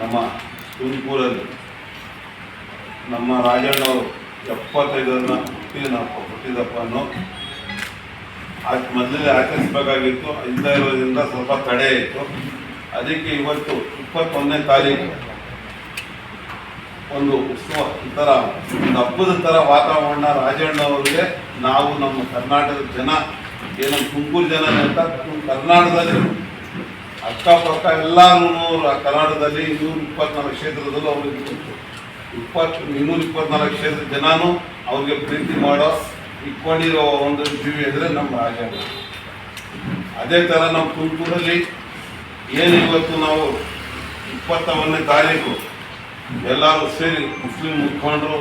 ನಮ್ಮ ತುಮಕೂರಲ್ಲಿ ನಮ್ಮ ರಾಜಣ್ಣವರು 75ರ ಹುಟ್ಟಿ ನಾವು ಹುಟ್ಟಿದಪ್ಪ ಅನ್ನೋ ಮೊದಲೇ ಆಚರಿಸಬೇಕಾಗಿತ್ತು. ಇಂಥ ಇರೋದ್ರಿಂದ ಸ್ವಲ್ಪ ತಡೆ ಇತ್ತು. ಅದಕ್ಕೆ ಇವತ್ತು 21ನೇ ತಾರೀಕು ಒಂದು ಉತ್ಸವ ಥರ ಒಂದು ಹಬ್ಬದ ಥರ ವಾತಾವರಣ ರಾಜಣ್ಣವ್ರಿಗೆ ನಾವು ನಮ್ಮ ಕರ್ನಾಟಕದ ಜನ ಏನು ತುಮಕೂರು ಜನ ಅಂತ ಕರ್ನಾಟಕದಲ್ಲಿ ಅಕ್ಕಪಕ್ಕ ಎಲ್ಲರೂ ಕರ್ನಾಟಕದಲ್ಲಿ 224 ಕ್ಷೇತ್ರದಲ್ಲೂ ಅವ್ರಿಗೆ 224 ಕ್ಷೇತ್ರದ ಜನನೂ ಅವ್ರಿಗೆ ಪ್ರೀತಿ ಮಾಡೋ ಇಟ್ಕೊಂಡಿರೋ ಒಂದು ಜೀವಿ ಅಂದರೆ ನಮ್ಮ ರಾಜಣ್ಣ. ಅದೇ ಥರ ನಮ್ಮ ತುಮಕೂರಲ್ಲಿ ಏನು ಇವತ್ತು ನಾವು 21ನೇ ತಾರೀಕು ಎಲ್ಲರೂ ಸೇರಿ ಮುಸ್ಲಿಂ ಮುಖಂಡರು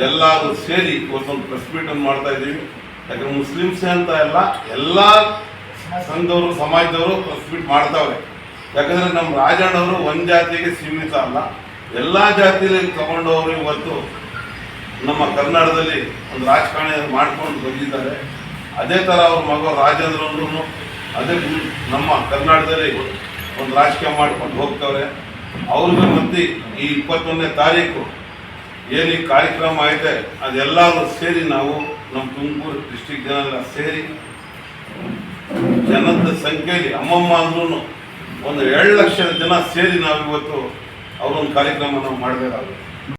ಎಲ್ಲರೂ ಸೇರಿ ಇವತ್ತೊಂದು ಪ್ರೆಸ್ ಮೀಟನ್ನು ಮಾಡ್ತಾ ಇದ್ದೀವಿ. ಯಾಕಂದ್ರೆ ಮುಸ್ಲಿಮ್ಸೇ ಅಂತ ಎಲ್ಲ ಸಂಘದವರು ಸಮಾಜದವರು ಪ್ರೆಸ್ ಮೀಟ್ ಮಾಡ್ತಾವ್ರೆ. ಯಾಕಂದರೆ ನಮ್ಮ ರಾಜಣ್ಣವರು ಒಂದು ಜಾತಿಗೆ ಸೀಮಿತ ಅಲ್ಲ, ಎಲ್ಲ ಜಾತಿಯಲ್ಲಿ ತಗೊಂಡವರು ಇವತ್ತು ನಮ್ಮ ಕರ್ನಾಟಕದಲ್ಲಿ ಒಂದು ರಾಜಕಾರಣ ಮಾಡ್ಕೊಂಡು ಬಂದಿದ್ದಾರೆ. ಅದೇ ಥರ ಅವ್ರ ಮಗ ರಾಜೇಂದ್ರನು ಅದೇ ನಮ್ಮ ಕರ್ನಾಟಕದಲ್ಲಿ ಒಂದು ರಾಜಕೀಯ ಮಾಡ್ಕೊಂಡು ಹೋಗ್ತವ್ರೆ. ಅವ್ರಿಗೂ ಮತ್ತೆ ಈ 21ನೇ ತಾರೀಕು ಏನು ಈ ಕಾರ್ಯಕ್ರಮ ಐತೆ ಅದೆಲ್ಲರೂ ಸೇರಿ ನಾವು ನಮ್ಮ ತುಮಕೂರು ಡಿಸ್ಟಿಕ್ ಜನ ಎಲ್ಲ ಸೇರಿ ಜನದ ಸಂಖ್ಯೆಯಲ್ಲಿ ಅಮ್ಮಮ್ಮ ಅಂದ್ರೂ ಒಂದು 2 ಲಕ್ಷ ಜನ ಸೇರಿ ನಾವು ಇವತ್ತು ಅವರೊಂದು ಕಾರ್ಯಕ್ರಮ ನಾವು ಮಾಡಬೇಕಾಗುತ್ತೆ.